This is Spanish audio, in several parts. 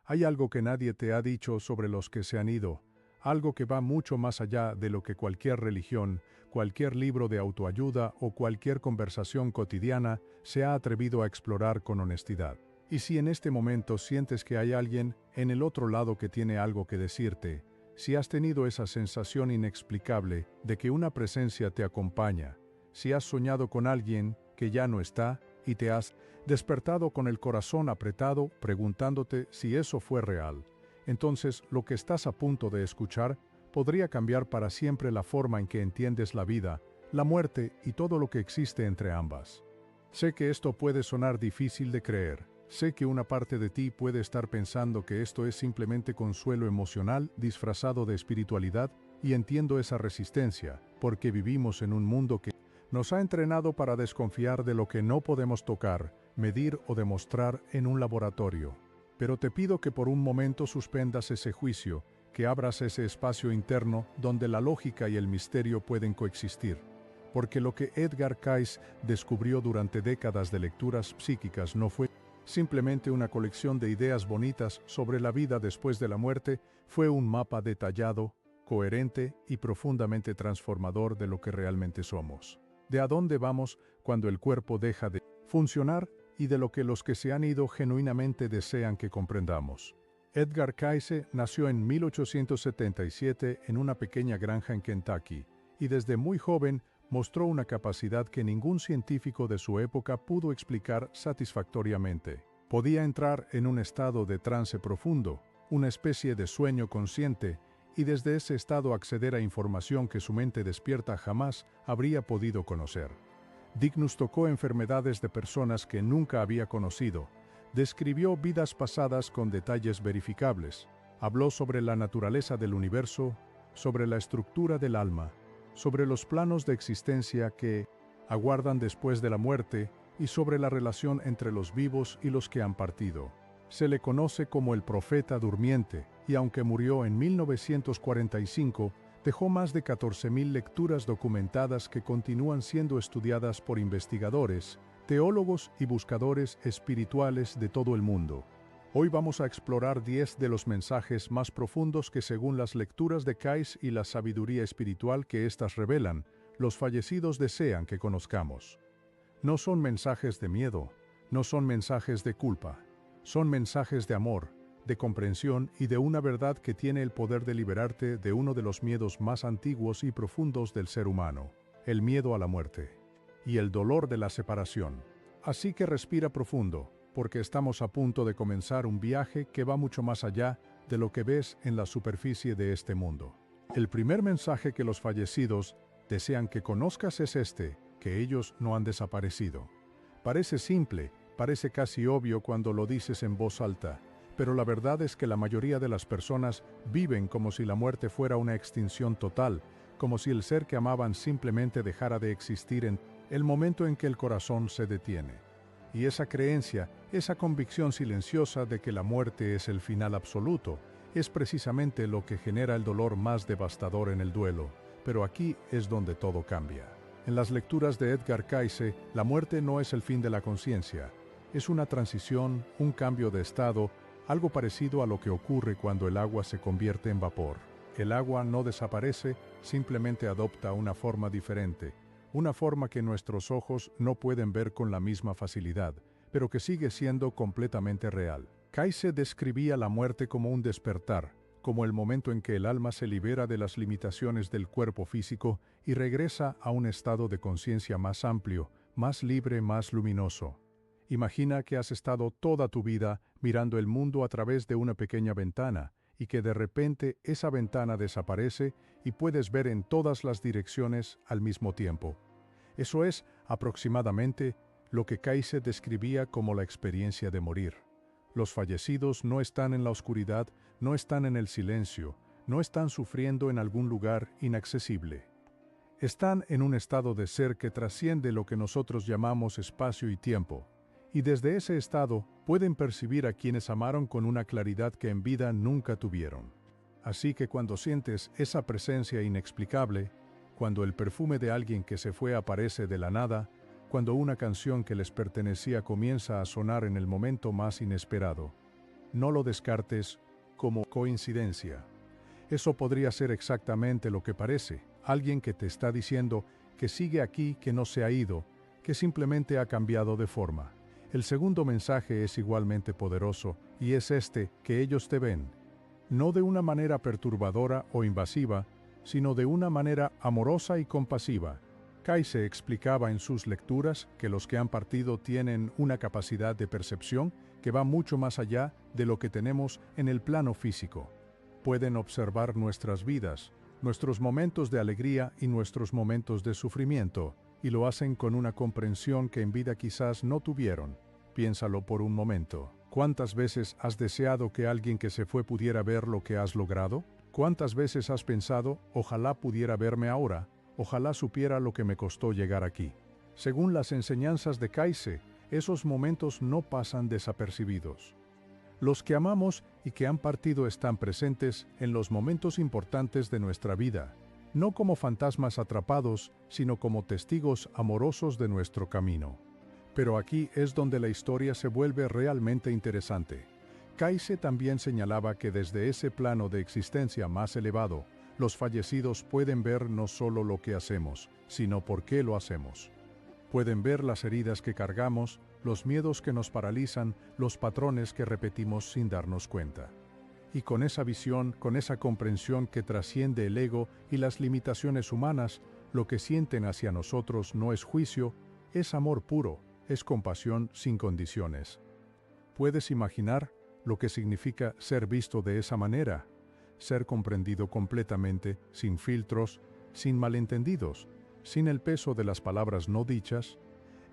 Hay algo que nadie te ha dicho sobre los que se han ido, algo que va mucho más allá de lo que cualquier religión, cualquier libro de autoayuda o cualquier conversación cotidiana se ha atrevido a explorar con honestidad. Y si en este momento sientes que hay alguien en el otro lado que tiene algo que decirte, si has tenido esa sensación inexplicable de que una presencia te acompaña, si has soñado con alguien que ya no está y te has despertado con el corazón apretado preguntándote si eso fue real, entonces lo que estás a punto de escuchar podría cambiar para siempre la forma en que entiendes la vida, la muerte y todo lo que existe entre ambas. Sé que esto puede sonar difícil de creer. Sé que una parte de ti puede estar pensando que esto es simplemente consuelo emocional disfrazado de espiritualidad, y entiendo esa resistencia, porque vivimos en un mundo que nos ha entrenado para desconfiar de lo que no podemos tocar, medir o demostrar en un laboratorio. Pero te pido que por un momento suspendas ese juicio, que abras ese espacio interno donde la lógica y el misterio pueden coexistir. Porque lo que Edgar Cayce descubrió durante décadas de lecturas psíquicas no fue simplemente una colección de ideas bonitas sobre la vida después de la muerte, fue un mapa detallado, coherente y profundamente transformador de lo que realmente somos. De a dónde vamos cuando el cuerpo deja de funcionar y de lo que los que se han ido genuinamente desean que comprendamos. Edgar Cayce nació en 1877 en una pequeña granja en Kentucky, y desde muy joven mostró una capacidad que ningún científico de su época pudo explicar satisfactoriamente. Podía entrar en un estado de trance profundo, una especie de sueño consciente, y desde ese estado acceder a información que su mente despierta jamás habría podido conocer. Dignus tocó enfermedades de personas que nunca había conocido, describió vidas pasadas con detalles verificables, habló sobre la naturaleza del universo, sobre la estructura del alma, sobre los planos de existencia que aguardan después de la muerte y sobre la relación entre los vivos y los que han partido. Se le conoce como el profeta durmiente, y aunque murió en 1945, dejó más de 14.000 lecturas documentadas que continúan siendo estudiadas por investigadores, teólogos y buscadores espirituales de todo el mundo. Hoy vamos a explorar 10 de los mensajes más profundos que, según las lecturas de Cayce y la sabiduría espiritual que éstas revelan, los fallecidos desean que conozcamos. No son mensajes de miedo, no son mensajes de culpa, son mensajes de amor, de comprensión y de una verdad que tiene el poder de liberarte de uno de los miedos más antiguos y profundos del ser humano, el miedo a la muerte y el dolor de la separación. Así que respira profundo, porque estamos a punto de comenzar un viaje que va mucho más allá de lo que ves en la superficie de este mundo. El primer mensaje que los fallecidos desean que conozcas es este, que ellos no han desaparecido. Parece simple, parece casi obvio cuando lo dices en voz alta, pero la verdad es que la mayoría de las personas viven como si la muerte fuera una extinción total, como si el ser que amaban simplemente dejara de existir en el momento en que el corazón se detiene. Y esa creencia, esa convicción silenciosa de que la muerte es el final absoluto, es precisamente lo que genera el dolor más devastador en el duelo. Pero aquí es donde todo cambia. En las lecturas de Edgar Cayce, la muerte no es el fin de la conciencia. Es una transición, un cambio de estado, algo parecido a lo que ocurre cuando el agua se convierte en vapor. El agua no desaparece, simplemente adopta una forma diferente, una forma que nuestros ojos no pueden ver con la misma facilidad, pero que sigue siendo completamente real. Cayce describía la muerte como un despertar, como el momento en que el alma se libera de las limitaciones del cuerpo físico y regresa a un estado de conciencia más amplio, más libre, más luminoso. Imagina que has estado toda tu vida mirando el mundo a través de una pequeña ventana y que de repente esa ventana desaparece y puedes ver en todas las direcciones al mismo tiempo. Eso es aproximadamente lo que Cayce describía como la experiencia de morir. Los fallecidos no están en la oscuridad, no están en el silencio, no están sufriendo en algún lugar inaccesible. Están en un estado de ser que trasciende lo que nosotros llamamos espacio y tiempo. Y desde ese estado pueden percibir a quienes amaron con una claridad que en vida nunca tuvieron. Así que cuando sientes esa presencia inexplicable, cuando el perfume de alguien que se fue aparece de la nada, cuando una canción que les pertenecía comienza a sonar en el momento más inesperado, No lo descartes como coincidencia. Eso podría ser exactamente lo que parece. Alguien que te está diciendo que sigue aquí, que no se ha ido, que simplemente ha cambiado de forma. El segundo mensaje es igualmente poderoso, y es este, que ellos te ven, no de una manera perturbadora o invasiva, sino de una manera amorosa y compasiva. Kayse explicaba en sus lecturas que los que han partido tienen una capacidad de percepción que va mucho más allá de lo que tenemos en el plano físico. Pueden observar nuestras vidas, nuestros momentos de alegría y nuestros momentos de sufrimiento, y lo hacen con una comprensión que en vida quizás no tuvieron. Piénsalo por un momento. ¿Cuántas veces has deseado que alguien que se fue pudiera ver lo que has logrado? ¿Cuántas veces has pensado, ojalá pudiera verme ahora, ojalá supiera lo que me costó llegar aquí? Según las enseñanzas de Kayse, esos momentos no pasan desapercibidos. Los que amamos y que han partido están presentes en los momentos importantes de nuestra vida, no como fantasmas atrapados, sino como testigos amorosos de nuestro camino. Pero aquí es donde la historia se vuelve realmente interesante. Kayse también señalaba que desde ese plano de existencia más elevado, los fallecidos pueden ver no solo lo que hacemos, sino por qué lo hacemos. Pueden ver las heridas que cargamos, los miedos que nos paralizan, los patrones que repetimos sin darnos cuenta. Y con esa visión, con esa comprensión que trasciende el ego y las limitaciones humanas, lo que sienten hacia nosotros no es juicio, es amor puro, es compasión sin condiciones. ¿Puedes imaginar lo que significa ser visto de esa manera? Ser comprendido completamente, sin filtros, sin malentendidos, sin el peso de las palabras no dichas.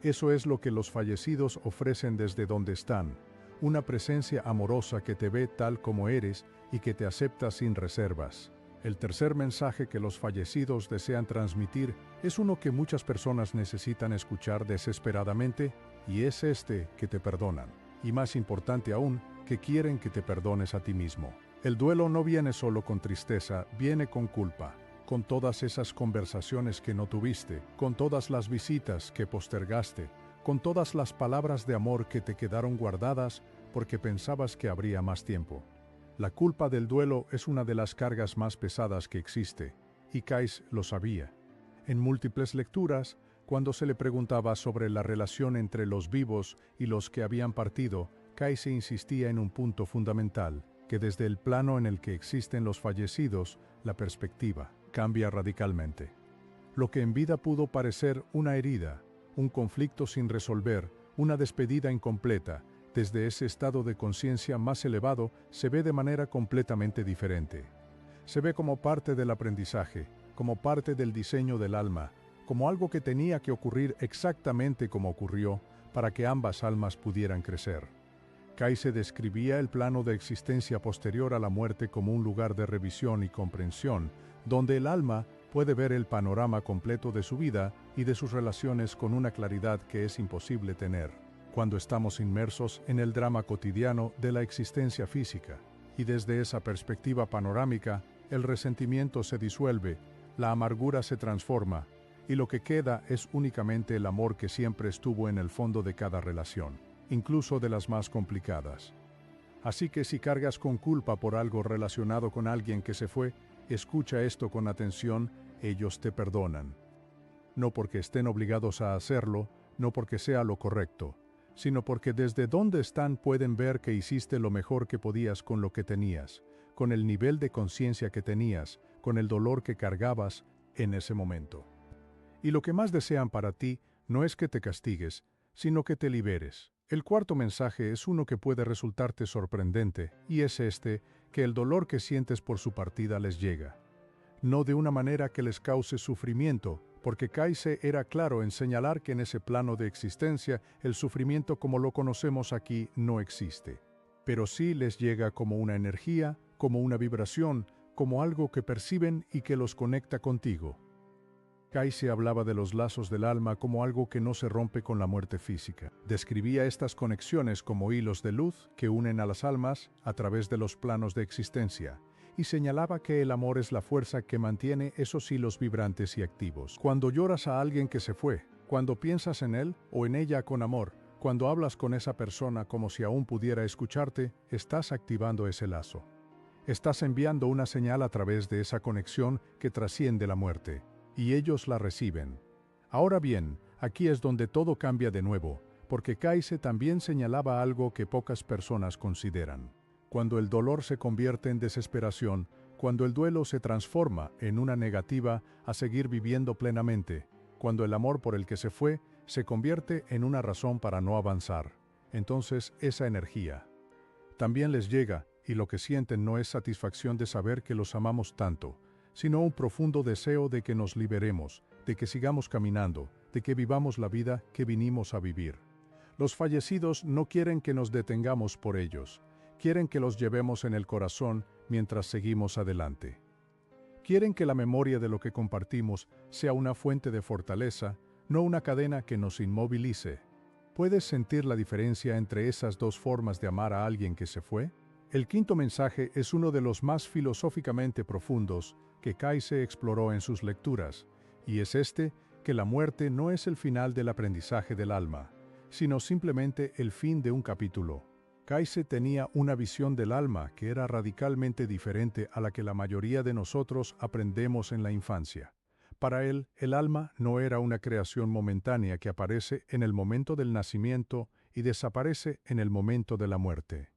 Eso es lo que los fallecidos ofrecen desde donde están, una presencia amorosa que te ve tal como eres y que te acepta sin reservas. El tercer mensaje que los fallecidos desean transmitir es uno que muchas personas necesitan escuchar desesperadamente, y es este, que te perdonan. Y más importante aún, que quieren que te perdones a ti mismo. El duelo no viene solo con tristeza, viene con culpa, con todas esas conversaciones que no tuviste, con todas las visitas que postergaste, con todas las palabras de amor que te quedaron guardadas porque pensabas que habría más tiempo. La culpa del duelo es una de las cargas más pesadas que existe, y Kayse lo sabía. En múltiples lecturas, cuando se le preguntaba sobre la relación entre los vivos y los que habían partido, Kayse insistía en un punto fundamental, que desde el plano en el que existen los fallecidos, la perspectiva cambia radicalmente. Lo que en vida pudo parecer una herida, un conflicto sin resolver, una despedida incompleta, desde ese estado de conciencia más elevado se ve de manera completamente diferente. Se ve como parte del aprendizaje, como parte del diseño del alma, como algo que tenía que ocurrir exactamente como ocurrió para que ambas almas pudieran crecer. Kayse describía el plano de existencia posterior a la muerte como un lugar de revisión y comprensión, donde el alma puede ver el panorama completo de su vida y de sus relaciones con una claridad que es imposible tener cuando estamos inmersos en el drama cotidiano de la existencia física. Y desde esa perspectiva panorámica, el resentimiento se disuelve, la amargura se transforma, y lo que queda es únicamente el amor que siempre estuvo en el fondo de cada relación, incluso de las más complicadas. Así que si cargas con culpa por algo relacionado con alguien que se fue, escucha esto con atención, ellos te perdonan. No porque estén obligados a hacerlo, no porque sea lo correcto, sino porque desde donde están pueden ver que hiciste lo mejor que podías con lo que tenías, con el nivel de conciencia que tenías, con el dolor que cargabas en ese momento. Y lo que más desean para ti no es que te castigues, sino que te liberes. El cuarto mensaje es uno que puede resultarte sorprendente, y es este, que el dolor que sientes por su partida les llega. No de una manera que les cause sufrimiento, porque Kayse era claro en señalar que en ese plano de existencia el sufrimiento como lo conocemos aquí no existe. Pero sí les llega como una energía, como una vibración, como algo que perciben y que los conecta contigo. Kayse hablaba de los lazos del alma como algo que no se rompe con la muerte física. Describía estas conexiones como hilos de luz que unen a las almas a través de los planos de existencia, y señalaba que el amor es la fuerza que mantiene esos hilos vibrantes y activos. Cuando lloras a alguien que se fue, cuando piensas en él o en ella con amor, Cuando hablas con esa persona como si aún pudiera escucharte, estás activando ese lazo. Estás enviando una señal a través de esa conexión que trasciende la muerte, y ellos la reciben. Ahora bien, aquí es donde todo cambia de nuevo, porque Kaize también señalaba algo que pocas personas consideran. Cuando el dolor se convierte en desesperación, cuando el duelo se transforma en una negativa a seguir viviendo plenamente, cuando el amor por el que se fue se convierte en una razón para no avanzar, entonces esa energía también les llega, y lo que sienten no es satisfacción de saber que los amamos tanto, sino un profundo deseo de que nos liberemos, de que sigamos caminando, de que vivamos la vida que vinimos a vivir. Los fallecidos no quieren que nos detengamos por ellos, quieren que los llevemos en el corazón mientras seguimos adelante. Quieren que la memoria de lo que compartimos sea una fuente de fortaleza, no una cadena que nos inmovilice. ¿Puedes sentir la diferencia entre esas dos formas de amar a alguien que se fue? El quinto mensaje es uno de los más filosóficamente profundos que Kaize exploró en sus lecturas, y es este, que la muerte no es el final del aprendizaje del alma, sino simplemente el fin de un capítulo. Kaize tenía una visión del alma que era radicalmente diferente a la que la mayoría de nosotros aprendemos en la infancia. Para él, el alma no era una creación momentánea que aparece en el momento del nacimiento y desaparece en el momento de la muerte.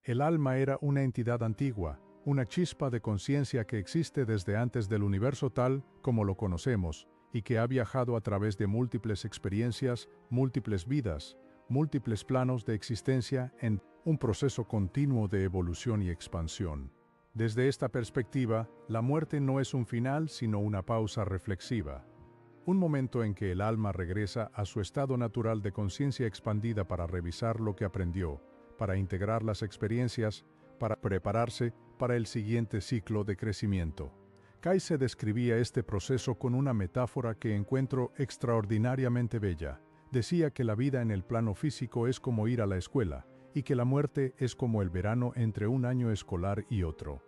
El alma era una entidad antigua, una chispa de conciencia que existe desde antes del universo tal como lo conocemos, y que ha viajado a través de múltiples experiencias, múltiples vidas, múltiples planos de existencia en un proceso continuo de evolución y expansión. Desde esta perspectiva, la muerte no es un final sino una pausa reflexiva. Un momento en que el alma regresa a su estado natural de conciencia expandida para revisar lo que aprendió, para integrar las experiencias, para prepararse para el siguiente ciclo de crecimiento. Kaize describía este proceso con una metáfora que encuentro extraordinariamente bella. Decía que la vida en el plano físico es como ir a la escuela, y que la muerte es como el verano entre un año escolar y otro.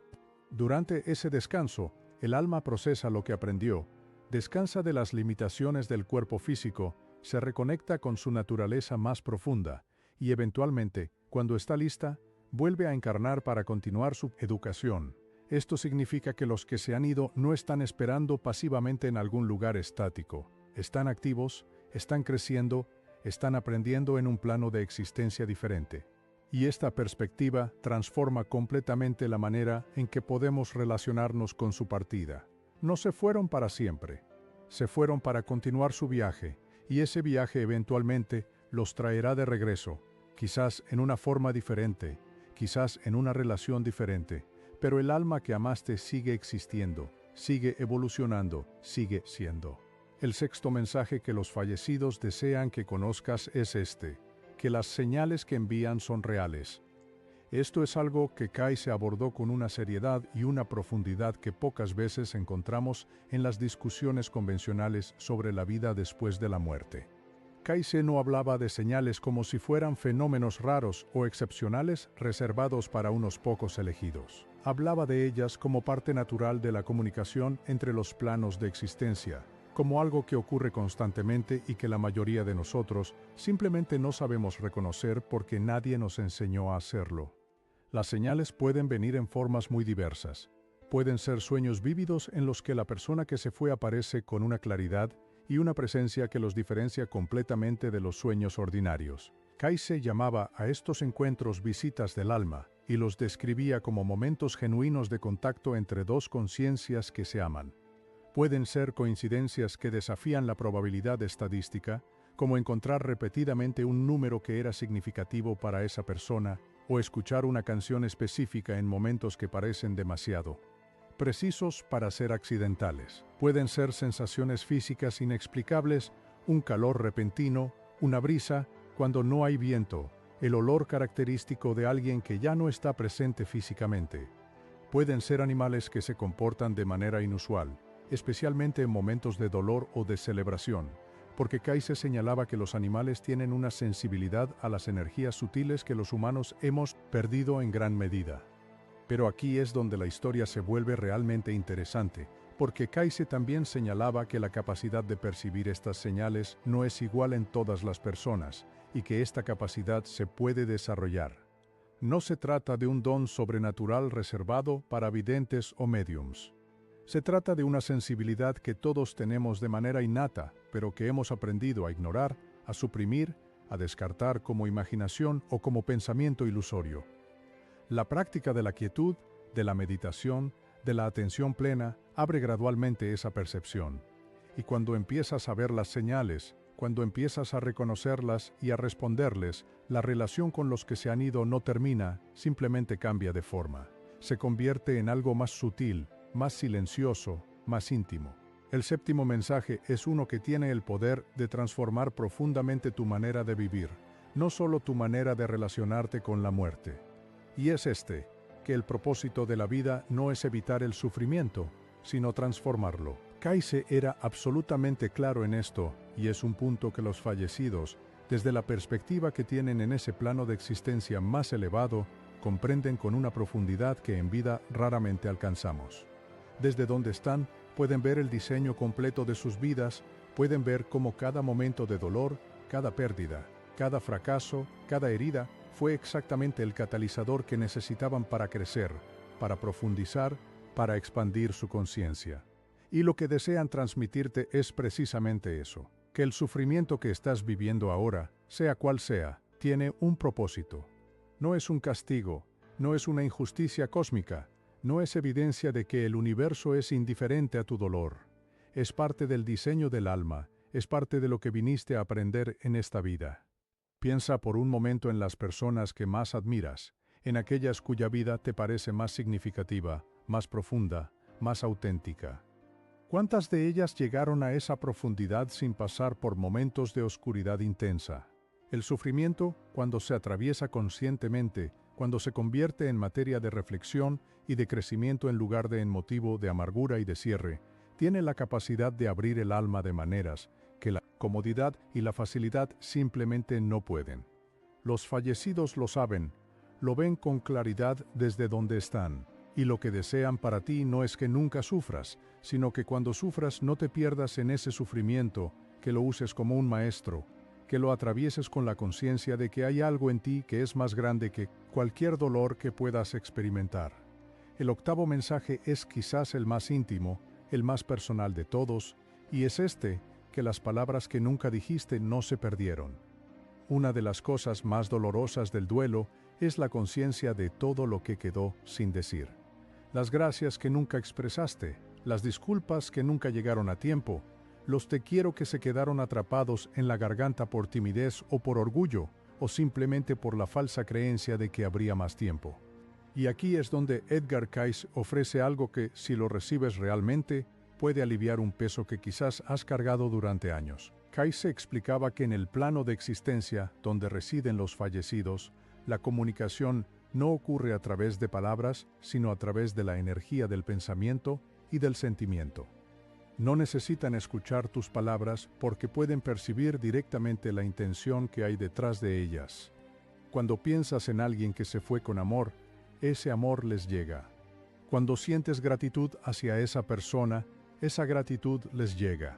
Durante ese descanso, el alma procesa lo que aprendió, descansa de las limitaciones del cuerpo físico, se reconecta con su naturaleza más profunda, y eventualmente, cuando está lista, vuelve a encarnar para continuar su educación. Esto significa que los que se han ido no están esperando pasivamente en algún lugar estático. Están activos, están creciendo, están aprendiendo en un plano de existencia diferente. Y esta perspectiva transforma completamente la manera en que podemos relacionarnos con su partida. No se fueron para siempre. Se fueron para continuar su viaje, y ese viaje eventualmente los traerá de regreso, quizás en una forma diferente, quizás en una relación diferente, pero el alma que amaste sigue existiendo, sigue evolucionando, sigue siendo. El sexto mensaje que los fallecidos desean que conozcas es este: que las señales que envían son reales. Esto es algo que Kaize abordó con una seriedad y una profundidad que pocas veces encontramos en las discusiones convencionales sobre la vida después de la muerte. Kaize no hablaba de señales como si fueran fenómenos raros o excepcionales reservados para unos pocos elegidos. Hablaba de ellas como parte natural de la comunicación entre los planos de existencia, como algo que ocurre constantemente y que la mayoría de nosotros simplemente no sabemos reconocer porque nadie nos enseñó a hacerlo. Las señales pueden venir en formas muy diversas. Pueden ser sueños vívidos en los que la persona que se fue aparece con una claridad y una presencia que los diferencia completamente de los sueños ordinarios. Kaize llamaba a estos encuentros visitas del alma y los describía como momentos genuinos de contacto entre dos conciencias que se aman. Pueden ser coincidencias que desafían la probabilidad estadística, como encontrar repetidamente un número que era significativo para esa persona, o escuchar una canción específica en momentos que parecen demasiado precisos para ser accidentales. Pueden ser sensaciones físicas inexplicables, un calor repentino, una brisa, cuando no hay viento, el olor característico de alguien que ya no está presente físicamente. Pueden ser animales que se comportan de manera inusual, especialmente en momentos de dolor o de celebración, porque Kaize señalaba que los animales tienen una sensibilidad a las energías sutiles que los humanos hemos perdido en gran medida. Pero aquí es donde la historia se vuelve realmente interesante, porque Kaize también señalaba que la capacidad de percibir estas señales no es igual en todas las personas y que esta capacidad se puede desarrollar. No se trata de un don sobrenatural reservado para videntes o médiums. Se trata de una sensibilidad que todos tenemos de manera innata, pero que hemos aprendido a ignorar, a suprimir, a descartar como imaginación o como pensamiento ilusorio. La práctica de la quietud, de la meditación, de la atención plena, abre gradualmente esa percepción. Y cuando empiezas a ver las señales, cuando empiezas a reconocerlas y a responderles, la relación con los que se han ido no termina, simplemente cambia de forma. Se convierte en algo más sutil, más silencioso, más íntimo. El séptimo mensaje es uno que tiene el poder de transformar profundamente tu manera de vivir, no solo tu manera de relacionarte con la muerte. Y es que el propósito de la vida no es evitar el sufrimiento, sino transformarlo. Kaize era absolutamente claro en esto, y es un punto que los fallecidos, desde la perspectiva que tienen en ese plano de existencia más elevado, comprenden con una profundidad que en vida raramente alcanzamos. Desde donde están, pueden ver el diseño completo de sus vidas, pueden ver cómo cada momento de dolor, cada pérdida, cada fracaso, cada herida, fue exactamente el catalizador que necesitaban para crecer, para profundizar, para expandir su conciencia. Y lo que desean transmitirte es precisamente eso, que el sufrimiento que estás viviendo ahora, sea cual sea, tiene un propósito. No es un castigo, no es una injusticia cósmica, no es evidencia de que el universo es indiferente a tu dolor. Es parte del diseño del alma, es parte de lo que viniste a aprender en esta vida. Piensa por un momento en las personas que más admiras, en aquellas cuya vida te parece más significativa, más profunda, más auténtica. ¿Cuántas de ellas llegaron a esa profundidad sin pasar por momentos de oscuridad intensa? El sufrimiento, cuando se atraviesa conscientemente, cuando se convierte en materia de reflexión y de crecimiento en lugar de en motivo de amargura y de cierre, tiene la capacidad de abrir el alma de maneras que la comodidad y la facilidad simplemente no pueden. Los fallecidos lo saben, lo ven con claridad desde donde están, y lo que desean para ti no es que nunca sufras, sino que cuando sufras no te pierdas en ese sufrimiento, que lo uses como un maestro, que lo atravieses con la conciencia de que hay algo en ti que es más grande que cualquier dolor que puedas experimentar. El octavo mensaje es quizás el más íntimo, el más personal de todos, y es que las palabras que nunca dijiste no se perdieron. Una de las cosas más dolorosas del duelo es la conciencia de todo lo que quedó sin decir. Las gracias que nunca expresaste, las disculpas que nunca llegaron a tiempo, los te quiero que se quedaron atrapados en la garganta por timidez o por orgullo, o simplemente por la falsa creencia de que habría más tiempo. Y aquí es donde Edgar Cayce ofrece algo que, si lo recibes realmente, puede aliviar un peso que quizás has cargado durante años. Cayce explicaba que en el plano de existencia, donde residen los fallecidos, la comunicación no ocurre a través de palabras, sino a través de la energía del pensamiento y del sentimiento. No necesitan escuchar tus palabras porque pueden percibir directamente la intención que hay detrás de ellas. Cuando piensas en alguien que se fue con amor, ese amor les llega. Cuando sientes gratitud hacia esa persona, esa gratitud les llega.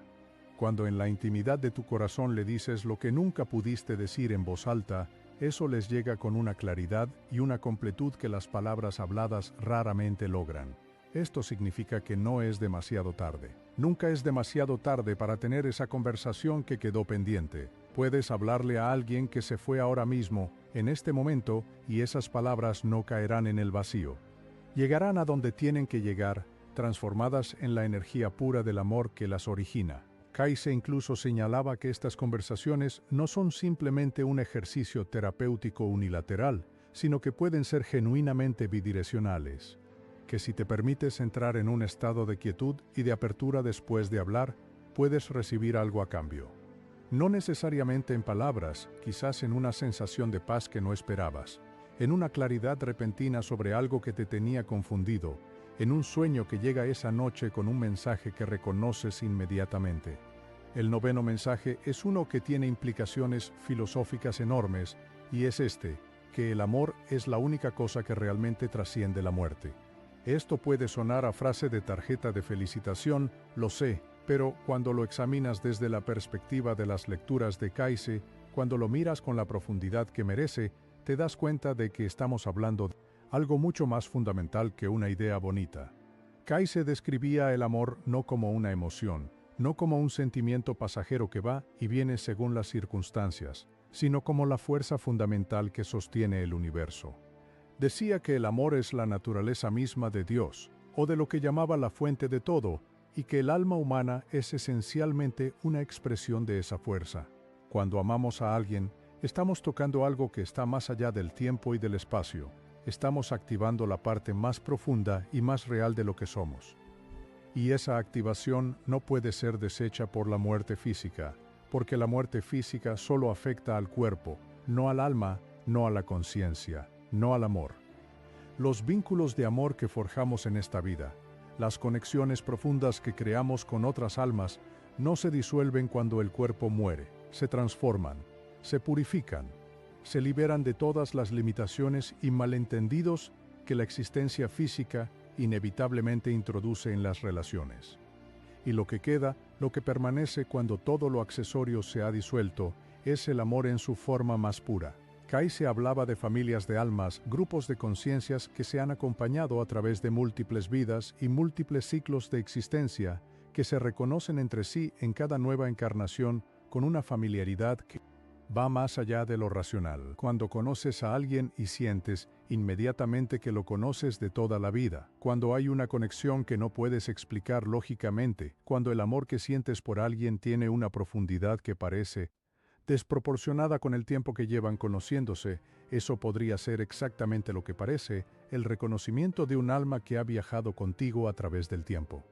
Cuando en la intimidad de tu corazón le dices lo que nunca pudiste decir en voz alta, eso les llega con una claridad y una completud que las palabras habladas raramente logran. Esto significa que no es demasiado tarde. Nunca es demasiado tarde para tener esa conversación que quedó pendiente. Puedes hablarle a alguien que se fue ahora mismo, en este momento, y esas palabras no caerán en el vacío. Llegarán a donde tienen que llegar, transformadas en la energía pura del amor que las origina. Cayce incluso señalaba que estas conversaciones no son simplemente un ejercicio terapéutico unilateral, sino que pueden ser genuinamente bidireccionales. Que si te permites entrar en un estado de quietud y de apertura después de hablar, puedes recibir algo a cambio. No necesariamente en palabras, quizás en una sensación de paz que no esperabas, en una claridad repentina sobre algo que te tenía confundido, en un sueño que llega esa noche con un mensaje que reconoces inmediatamente. El noveno mensaje es uno que tiene implicaciones filosóficas enormes, y es que el amor es la única cosa que realmente trasciende la muerte. Esto puede sonar a frase de tarjeta de felicitación, lo sé, pero cuando lo examinas desde la perspectiva de las lecturas de Kayse, cuando lo miras con la profundidad que merece, te das cuenta de que estamos hablando de algo mucho más fundamental que una idea bonita. Kayse describía el amor no como una emoción, no como un sentimiento pasajero que va y viene según las circunstancias, sino como la fuerza fundamental que sostiene el universo. Decía que el amor es la naturaleza misma de Dios, o de lo que llamaba la fuente de todo, y que el alma humana es esencialmente una expresión de esa fuerza. Cuando amamos a alguien, estamos tocando algo que está más allá del tiempo y del espacio. Estamos activando la parte más profunda y más real de lo que somos. Y esa activación no puede ser deshecha por la muerte física, porque la muerte física solo afecta al cuerpo, no al alma, no a la conciencia, no al amor. Los vínculos de amor que forjamos en esta vida, las conexiones profundas que creamos con otras almas, no se disuelven cuando el cuerpo muere, se transforman, se purifican, se liberan de todas las limitaciones y malentendidos que la existencia física inevitablemente introduce en las relaciones. Y lo que queda, lo que permanece cuando todo lo accesorio se ha disuelto, es el amor en su forma más pura. Kayse hablaba de familias de almas, grupos de conciencias que se han acompañado a través de múltiples vidas y múltiples ciclos de existencia, que se reconocen entre sí en cada nueva encarnación con una familiaridad que va más allá de lo racional. Cuando conoces a alguien y sientes inmediatamente que lo conoces de toda la vida, cuando hay una conexión que no puedes explicar lógicamente, cuando el amor que sientes por alguien tiene una profundidad que parece desproporcionada con el tiempo que llevan conociéndose, eso podría ser exactamente lo que parece, el reconocimiento de un alma que ha viajado contigo a través del tiempo.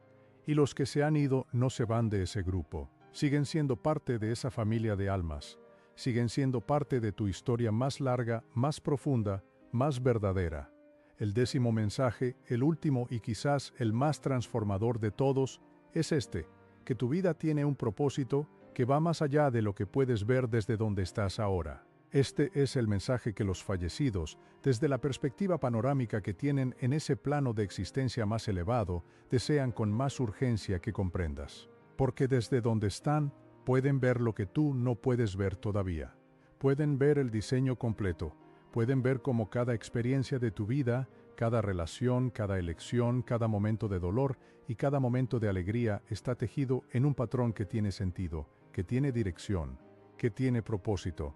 Y los que se han ido no se van de ese grupo, siguen siendo parte de esa familia de almas, siguen siendo parte de tu historia más larga, más profunda, más verdadera. El 10º mensaje, el último y quizás el más transformador de todos, es este, que tu vida tiene un propósito que va más allá de lo que puedes ver desde donde estás ahora. Este es el mensaje que los fallecidos, desde la perspectiva panorámica que tienen en ese plano de existencia más elevado, desean con más urgencia que comprendas. Porque desde donde están, pueden ver lo que tú no puedes ver todavía. Pueden ver el diseño completo, pueden ver cómo cada experiencia de tu vida, cada relación, cada elección, cada momento de dolor y cada momento de alegría está tejido en un patrón que tiene sentido, que tiene dirección, que tiene propósito.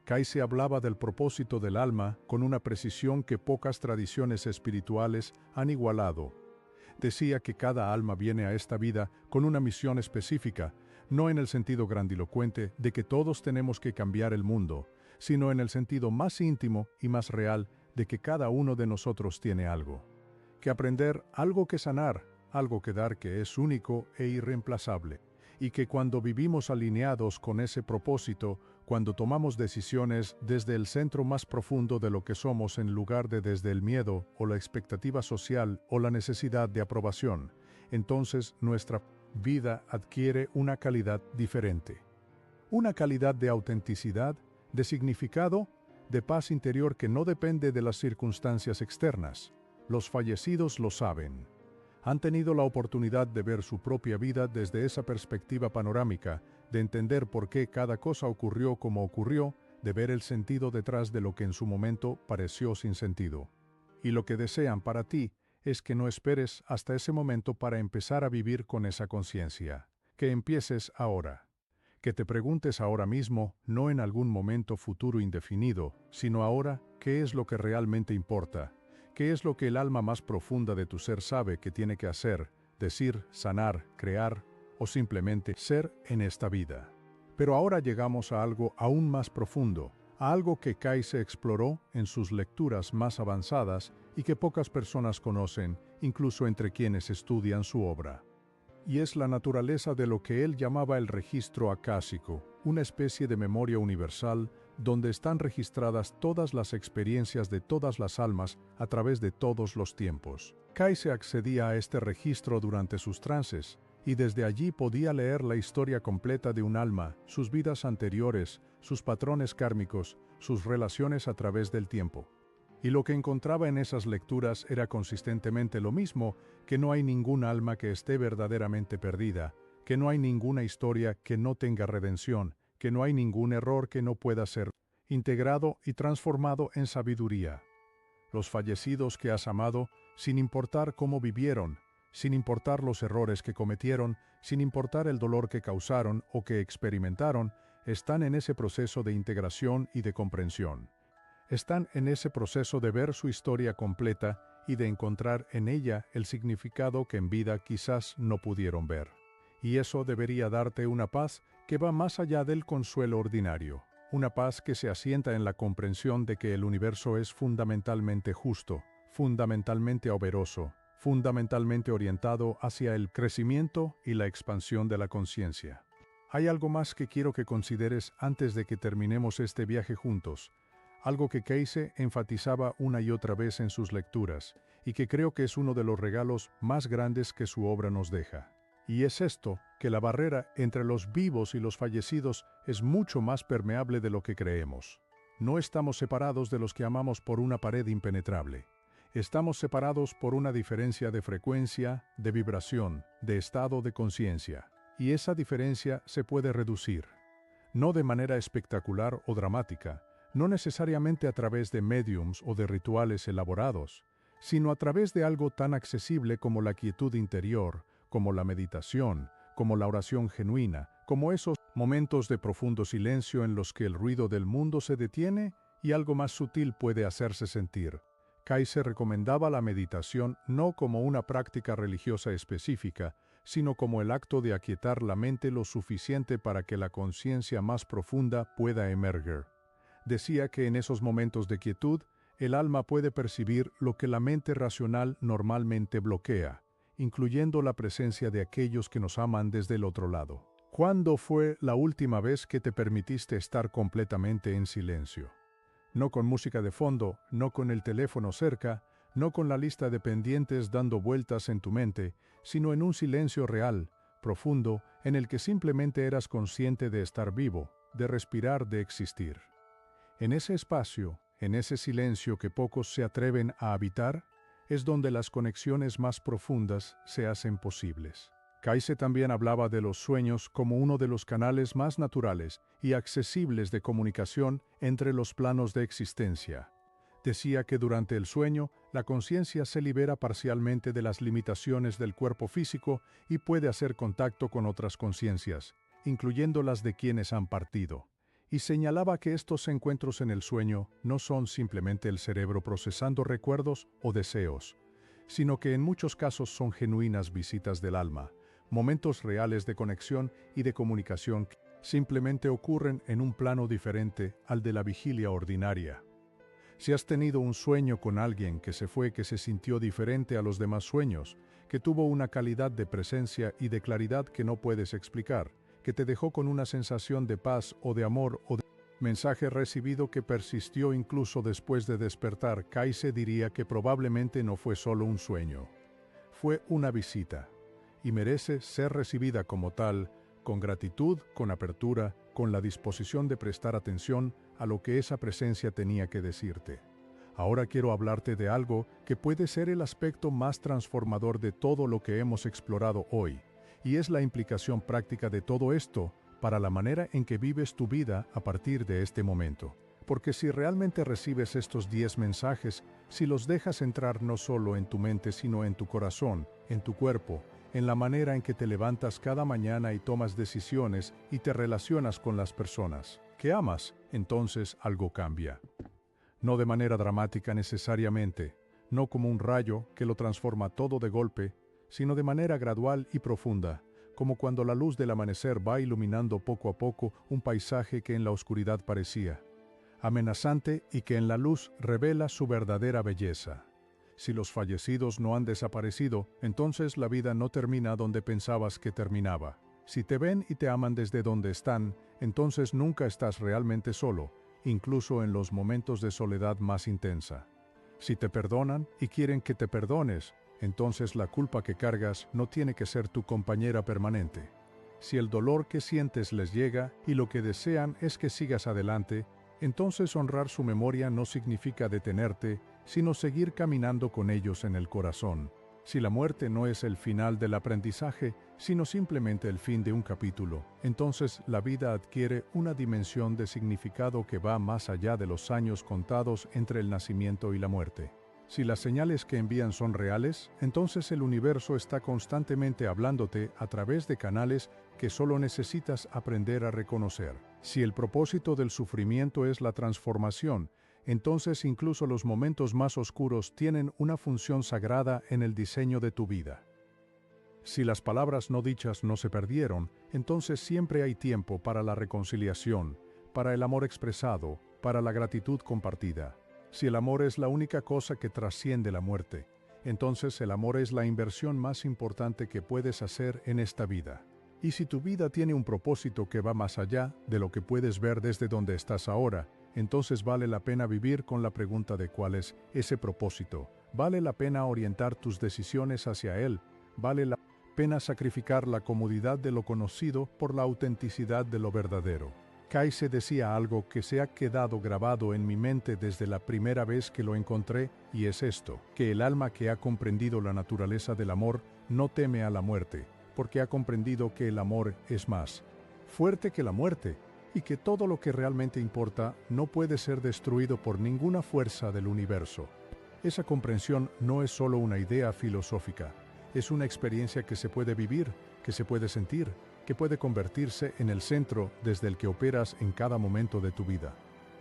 Kayse hablaba del propósito del alma con una precisión que pocas tradiciones espirituales han igualado. Decía que cada alma viene a esta vida con una misión específica, no en el sentido grandilocuente de que todos tenemos que cambiar el mundo, sino en el sentido más íntimo y más real de que cada uno de nosotros tiene algo. Que aprender, algo que sanar, algo que dar que es único e irreemplazable. Y que cuando vivimos alineados con ese propósito, cuando tomamos decisiones desde el centro más profundo de lo que somos en lugar de desde el miedo o la expectativa social o la necesidad de aprobación, entonces nuestra vida adquiere una calidad diferente. Una calidad de autenticidad, de significado, de paz interior que no depende de las circunstancias externas. Los fallecidos lo saben. Han tenido la oportunidad de ver su propia vida desde esa perspectiva panorámica, de entender por qué cada cosa ocurrió como ocurrió, de ver el sentido detrás de lo que en su momento pareció sin sentido. Y lo que desean para ti es que no esperes hasta ese momento para empezar a vivir con esa conciencia, que empieces ahora. Que te preguntes ahora mismo, no en algún momento futuro indefinido, sino ahora, ¿qué es lo que realmente importa? ¿Qué es lo que el alma más profunda de tu ser sabe que tiene que hacer, decir, sanar, crear o simplemente ser en esta vida? Pero ahora llegamos a algo aún más profundo, a algo que Kayse exploró en sus lecturas más avanzadas y que pocas personas conocen, incluso entre quienes estudian su obra. Y es la naturaleza de lo que él llamaba el registro acásico, una especie de memoria universal donde están registradas todas las experiencias de todas las almas a través de todos los tiempos. Kayse accedía a este registro durante sus trances, y desde allí podía leer la historia completa de un alma, sus vidas anteriores, sus patrones kármicos, sus relaciones a través del tiempo. Y lo que encontraba en esas lecturas era consistentemente lo mismo, que no hay ningún alma que esté verdaderamente perdida, que no hay ninguna historia que no tenga redención, que no hay ningún error que no pueda ser integrado y transformado en sabiduría. Los fallecidos que has amado, sin importar cómo vivieron, sin importar los errores que cometieron, sin importar el dolor que causaron o que experimentaron, están en ese proceso de integración y de comprensión. Están en ese proceso de ver su historia completa y de encontrar en ella el significado que en vida quizás no pudieron ver. Y eso debería darte una paz que va más allá del consuelo ordinario. Una paz que se asienta en la comprensión de que el universo es fundamentalmente justo, fundamentalmente oberoso, fundamentalmente orientado hacia el crecimiento y la expansión de la conciencia. Hay algo más que quiero que consideres antes de que terminemos este viaje juntos, algo que Keise enfatizaba una y otra vez en sus lecturas, y que creo que es uno de los regalos más grandes que su obra nos deja. Y es esto, que la barrera entre los vivos y los fallecidos es mucho más permeable de lo que creemos. No estamos separados de los que amamos por una pared impenetrable. Estamos separados por una diferencia de frecuencia, de vibración, de estado de conciencia. Y esa diferencia se puede reducir. No de manera espectacular o dramática, no necesariamente a través de médiums o de rituales elaborados, sino a través de algo tan accesible como la quietud interior, como la meditación, como la oración genuina, como esos momentos de profundo silencio en los que el ruido del mundo se detiene y algo más sutil puede hacerse sentir. Keise recomendaba la meditación no como una práctica religiosa específica, sino como el acto de aquietar la mente lo suficiente para que la conciencia más profunda pueda emerger. Decía que en esos momentos de quietud, el alma puede percibir lo que la mente racional normalmente bloquea, incluyendo la presencia de aquellos que nos aman desde el otro lado. ¿Cuándo fue la última vez que te permitiste estar completamente en silencio? No con música de fondo, no con el teléfono cerca, no con la lista de pendientes dando vueltas en tu mente, sino en un silencio real, profundo, en el que simplemente eras consciente de estar vivo, de respirar, de existir. En ese espacio, en ese silencio que pocos se atreven a habitar, es donde las conexiones más profundas se hacen posibles. Keise también hablaba de los sueños como uno de los canales más naturales y accesibles de comunicación entre los planos de existencia. Decía que durante el sueño, la conciencia se libera parcialmente de las limitaciones del cuerpo físico y puede hacer contacto con otras conciencias, incluyendo las de quienes han partido. Y señalaba que estos encuentros en el sueño no son simplemente el cerebro procesando recuerdos o deseos, sino que en muchos casos son genuinas visitas del alma, momentos reales de conexión y de comunicación que simplemente ocurren en un plano diferente al de la vigilia ordinaria. Si has tenido un sueño con alguien que se fue, que se sintió diferente a los demás sueños, que tuvo una calidad de presencia y de claridad que no puedes explicar, que te dejó con una sensación de paz o de amor o de mensaje recibido que persistió incluso después de despertar, Keise diría que probablemente no fue solo un sueño. Fue una visita, y merece ser recibida como tal, con gratitud, con apertura, con la disposición de prestar atención a lo que esa presencia tenía que decirte. Ahora quiero hablarte de algo que puede ser el aspecto más transformador de todo lo que hemos explorado hoy, y es la implicación práctica de todo esto para la manera en que vives tu vida a partir de este momento. Porque si realmente recibes estos 10 mensajes, si los dejas entrar no solo en tu mente, sino en tu corazón, en tu cuerpo, en la manera en que te levantas cada mañana y tomas decisiones y te relacionas con las personas que amas, entonces algo cambia. No de manera dramática necesariamente, no como un rayo que lo transforma todo de golpe, sino de manera gradual y profunda, como cuando la luz del amanecer va iluminando poco a poco un paisaje que en la oscuridad parecía amenazante y que en la luz revela su verdadera belleza. Si los fallecidos no han desaparecido, entonces la vida no termina donde pensabas que terminaba. Si te ven y te aman desde donde están, entonces nunca estás realmente solo, incluso en los momentos de soledad más intensa. Si te perdonan y quieren que te perdones, entonces la culpa que cargas no tiene que ser tu compañera permanente. Si el dolor que sientes les llega y lo que desean es que sigas adelante, entonces honrar su memoria no significa detenerte, sino seguir caminando con ellos en el corazón. Si la muerte no es el final del aprendizaje, sino simplemente el fin de un capítulo, entonces la vida adquiere una dimensión de significado que va más allá de los años contados entre el nacimiento y la muerte. Si las señales que envían son reales, entonces el universo está constantemente hablándote a través de canales que solo necesitas aprender a reconocer. Si el propósito del sufrimiento es la transformación, entonces incluso los momentos más oscuros tienen una función sagrada en el diseño de tu vida. Si las palabras no dichas no se perdieron, entonces siempre hay tiempo para la reconciliación, para el amor expresado, para la gratitud compartida. Si el amor es la única cosa que trasciende la muerte, entonces el amor es la inversión más importante que puedes hacer en esta vida. Y si tu vida tiene un propósito que va más allá de lo que puedes ver desde donde estás ahora, entonces vale la pena vivir con la pregunta de cuál es ese propósito. Vale la pena orientar tus decisiones hacia él. Vale la pena sacrificar la comodidad de lo conocido por la autenticidad de lo verdadero. Kaiser decía algo que se ha quedado grabado en mi mente desde la primera vez que lo encontré, y es esto, que el alma que ha comprendido la naturaleza del amor no teme a la muerte, porque ha comprendido que el amor es más fuerte que la muerte, y que todo lo que realmente importa no puede ser destruido por ninguna fuerza del universo. Esa comprensión no es solo una idea filosófica, es una experiencia que se puede vivir, que se puede sentir, que puede convertirse en el centro desde el que operas en cada momento de tu vida.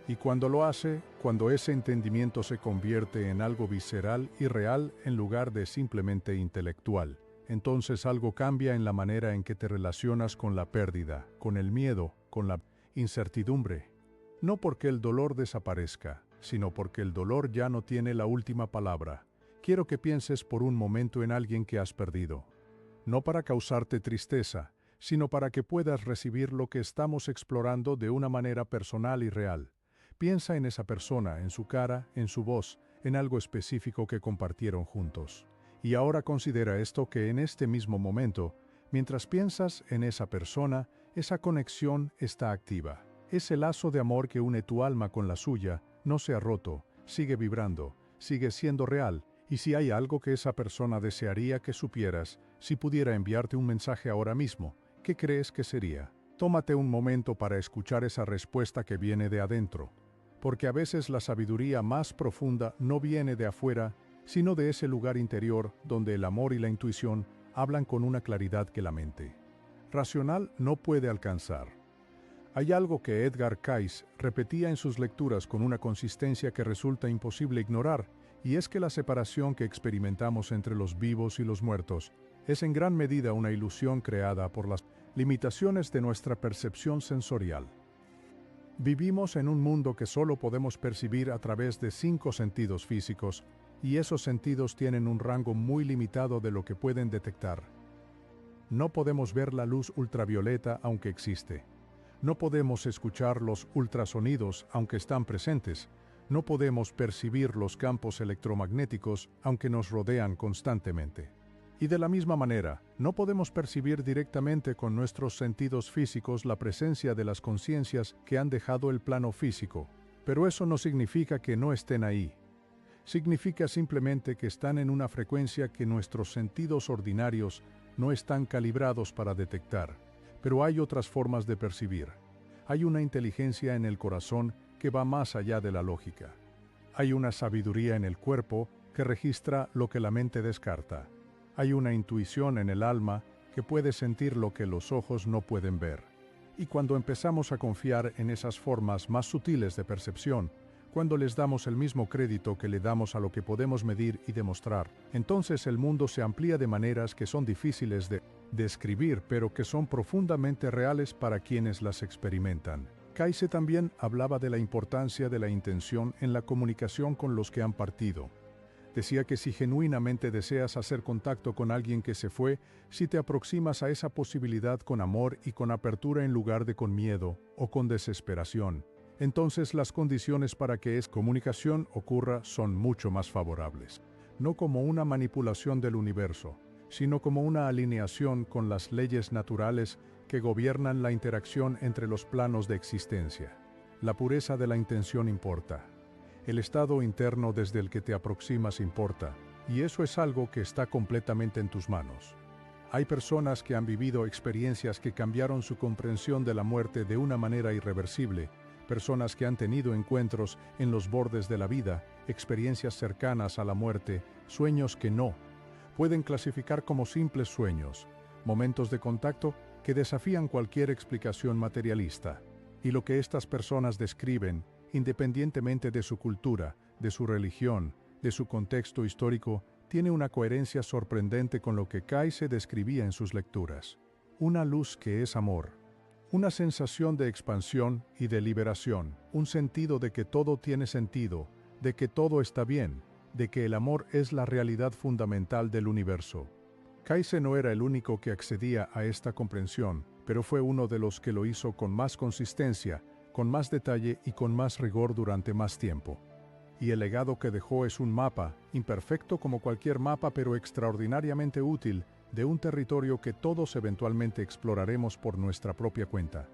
Y cuando lo hace, cuando ese entendimiento se convierte en algo visceral y real en lugar de simplemente intelectual, entonces algo cambia en la manera en que te relacionas con la pérdida, con el miedo, con la incertidumbre. No porque el dolor desaparezca, sino porque el dolor ya no tiene la última palabra. Quiero que pienses por un momento en alguien que has perdido. No para causarte tristeza, sino para que puedas recibir lo que estamos explorando de una manera personal y real. Piensa en esa persona, en su cara, en su voz, en algo específico que compartieron juntos. Y ahora considera esto, que en este mismo momento, mientras piensas en esa persona, esa conexión está activa. Ese lazo de amor que une tu alma con la suya no se ha roto, sigue vibrando, sigue siendo real. Y si hay algo que esa persona desearía que supieras, si pudiera enviarte un mensaje ahora mismo, ¿qué crees que sería? Tómate un momento para escuchar esa respuesta que viene de adentro, porque a veces la sabiduría más profunda no viene de afuera, sino de ese lugar interior donde el amor y la intuición hablan con una claridad que la mente racional no puede alcanzar. Hay algo que Edgar Cayce repetía en sus lecturas con una consistencia que resulta imposible ignorar, y es que la separación que experimentamos entre los vivos y los muertos es en gran medida una ilusión creada por las limitaciones de nuestra percepción sensorial. Vivimos en un mundo que solo podemos percibir a través de 5 sentidos físicos, y esos sentidos tienen un rango muy limitado de lo que pueden detectar. No podemos ver la luz ultravioleta aunque existe. No podemos escuchar los ultrasonidos aunque están presentes. No podemos percibir los campos electromagnéticos aunque nos rodean constantemente. Y de la misma manera, no podemos percibir directamente con nuestros sentidos físicos la presencia de las conciencias que han dejado el plano físico. Pero eso no significa que no estén ahí. Significa simplemente que están en una frecuencia que nuestros sentidos ordinarios no están calibrados para detectar. Pero hay otras formas de percibir. Hay una inteligencia en el corazón que va más allá de la lógica. Hay una sabiduría en el cuerpo que registra lo que la mente descarta. Hay una intuición en el alma que puede sentir lo que los ojos no pueden ver. Y cuando empezamos a confiar en esas formas más sutiles de percepción, cuando les damos el mismo crédito que le damos a lo que podemos medir y demostrar, entonces el mundo se amplía de maneras que son difíciles de describir, pero que son profundamente reales para quienes las experimentan. Cayce también hablaba de la importancia de la intención en la comunicación con los que han partido. Decía que si genuinamente deseas hacer contacto con alguien que se fue, si te aproximas a esa posibilidad con amor y con apertura en lugar de con miedo o con desesperación, entonces las condiciones para que esa comunicación ocurra son mucho más favorables. No como una manipulación del universo, sino como una alineación con las leyes naturales que gobiernan la interacción entre los planos de existencia. La pureza de la intención importa. El estado interno desde el que te aproximas importa, y eso es algo que está completamente en tus manos. Hay personas que han vivido experiencias que cambiaron su comprensión de la muerte de una manera irreversible, personas que han tenido encuentros en los bordes de la vida, experiencias cercanas a la muerte, sueños que no pueden clasificar como simples sueños, momentos de contacto que desafían cualquier explicación materialista. Y lo que estas personas describen, independientemente de su cultura, de su religión, de su contexto histórico, tiene una coherencia sorprendente con lo que Kayse describía en sus lecturas. Una luz que es amor. Una sensación de expansión y de liberación, un sentido de que todo tiene sentido, de que todo está bien, de que el amor es la realidad fundamental del universo. Kayse no era el único que accedía a esta comprensión, pero fue uno de los que lo hizo con más consistencia, con más detalle y con más rigor durante más tiempo. Y el legado que dejó es un mapa, imperfecto como cualquier mapa pero extraordinariamente útil, de un territorio que todos eventualmente exploraremos por nuestra propia cuenta.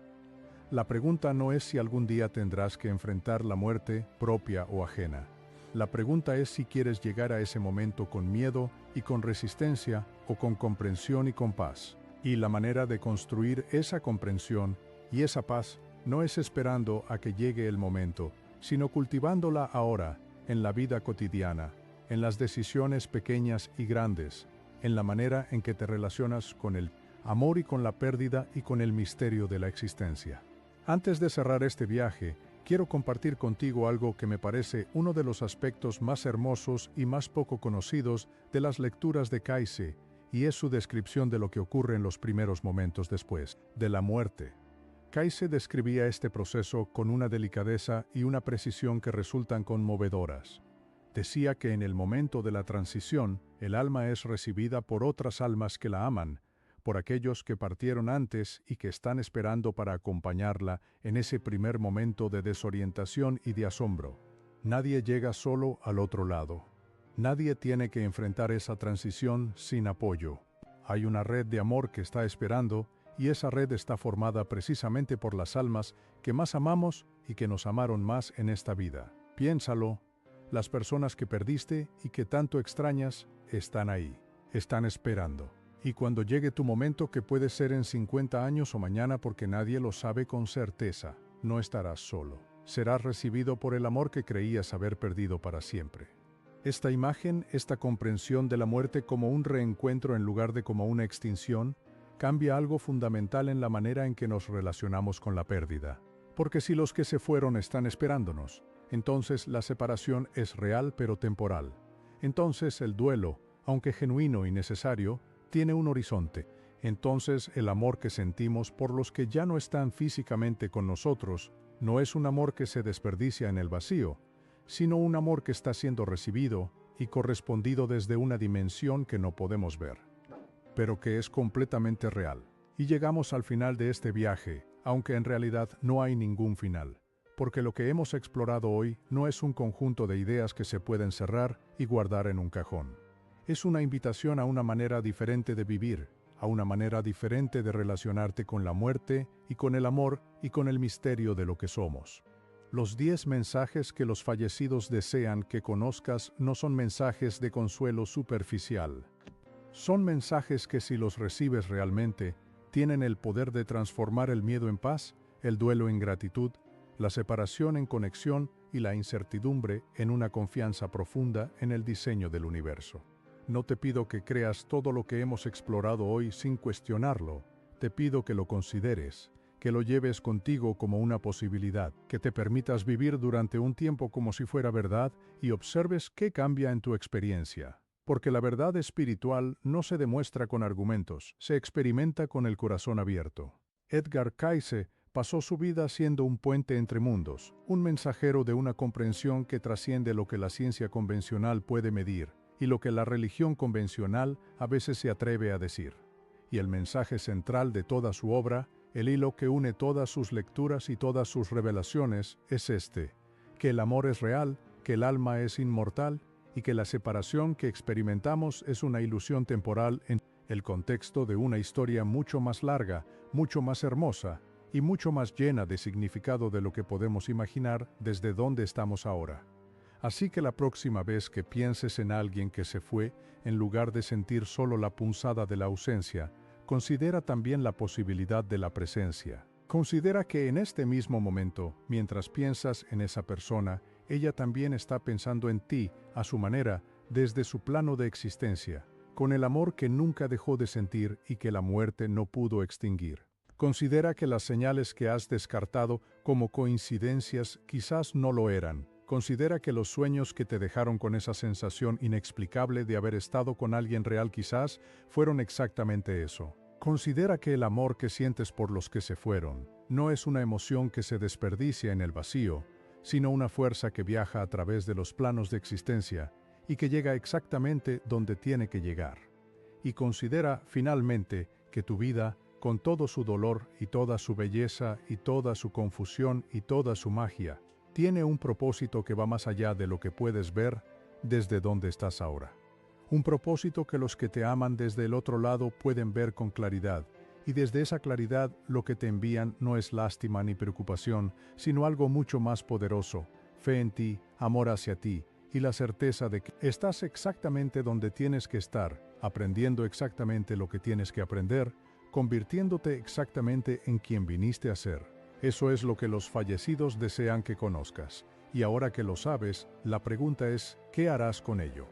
La pregunta no es si algún día tendrás que enfrentar la muerte, propia o ajena. La pregunta es si quieres llegar a ese momento con miedo y con resistencia o con comprensión y con paz. Y la manera de construir esa comprensión y esa paz no es esperando a que llegue el momento, sino cultivándola ahora, en la vida cotidiana, en las decisiones pequeñas y grandes, en la manera en que te relacionas con el amor y con la pérdida y con el misterio de la existencia. Antes de cerrar este viaje, quiero compartir contigo algo que me parece uno de los aspectos más hermosos y más poco conocidos de las lecturas de Kayse, y es su descripción de lo que ocurre en los primeros momentos después de la muerte. Kayse describía este proceso con una delicadeza y una precisión que resultan conmovedoras. Decía que en el momento de la transición, el alma es recibida por otras almas que la aman, por aquellos que partieron antes y que están esperando para acompañarla en ese primer momento de desorientación y de asombro. Nadie llega solo al otro lado. Nadie tiene que enfrentar esa transición sin apoyo. Hay una red de amor que está esperando, y esa red está formada precisamente por las almas que más amamos y que nos amaron más en esta vida. Piénsalo, las personas que perdiste y que tanto extrañas están ahí, están esperando. Y cuando llegue tu momento, que puede ser en 50 años o mañana porque nadie lo sabe con certeza, no estarás solo. Serás recibido por el amor que creías haber perdido para siempre. Esta imagen, esta comprensión de la muerte como un reencuentro en lugar de como una extinción, cambia algo fundamental en la manera en que nos relacionamos con la pérdida. Porque si los que se fueron están esperándonos, entonces la separación es real pero temporal. Entonces el duelo, aunque genuino y necesario, tiene un horizonte. Entonces el amor que sentimos por los que ya no están físicamente con nosotros no es un amor que se desperdicia en el vacío, sino un amor que está siendo recibido y correspondido desde una dimensión que no podemos ver, pero que es completamente real. Y llegamos al final de este viaje, aunque en realidad no hay ningún final, porque lo que hemos explorado hoy no es un conjunto de ideas que se pueden cerrar y guardar en un cajón. Es una invitación a una manera diferente de vivir, a una manera diferente de relacionarte con la muerte y con el amor y con el misterio de lo que somos. Los 10 mensajes que los fallecidos desean que conozcas no son mensajes de consuelo superficial. Son mensajes que, si los recibes realmente, tienen el poder de transformar el miedo en paz, el duelo en gratitud, la separación en conexión y la incertidumbre en una confianza profunda en el diseño del universo. No te pido que creas todo lo que hemos explorado hoy sin cuestionarlo. Te pido que lo consideres, que lo lleves contigo como una posibilidad, que te permitas vivir durante un tiempo como si fuera verdad y observes qué cambia en tu experiencia. Porque la verdad espiritual no se demuestra con argumentos, se experimenta con el corazón abierto. Edgar Cayce pasó su vida siendo un puente entre mundos, un mensajero de una comprensión que trasciende lo que la ciencia convencional puede medir y lo que la religión convencional a veces se atreve a decir. Y el mensaje central de toda su obra, el hilo que une todas sus lecturas y todas sus revelaciones, es este: que el amor es real, que el alma es inmortal y que la separación que experimentamos es una ilusión temporal en el contexto de una historia mucho más larga, mucho más hermosa y mucho más llena de significado de lo que podemos imaginar desde donde estamos ahora. Así que la próxima vez que pienses en alguien que se fue, en lugar de sentir solo la punzada de la ausencia, considera también la posibilidad de la presencia. Considera que en este mismo momento, mientras piensas en esa persona, ella también está pensando en ti, a su manera, desde su plano de existencia, con el amor que nunca dejó de sentir y que la muerte no pudo extinguir. Considera que las señales que has descartado como coincidencias quizás no lo eran. Considera que los sueños que te dejaron con esa sensación inexplicable de haber estado con alguien real quizás fueron exactamente eso. Considera que el amor que sientes por los que se fueron no es una emoción que se desperdicia en el vacío, sino una fuerza que viaja a través de los planos de existencia y que llega exactamente donde tiene que llegar. Y considera, finalmente, que tu vida, con todo su dolor y toda su belleza y toda su confusión y toda su magia, tiene un propósito que va más allá de lo que puedes ver desde donde estás ahora. Un propósito que los que te aman desde el otro lado pueden ver con claridad, y desde esa claridad lo que te envían no es lástima ni preocupación, sino algo mucho más poderoso: fe en ti, amor hacia ti, y la certeza de que estás exactamente donde tienes que estar, aprendiendo exactamente lo que tienes que aprender, convirtiéndote exactamente en quien viniste a ser. Eso es lo que los fallecidos desean que conozcas, y ahora que lo sabes, la pregunta es, ¿qué harás con ello?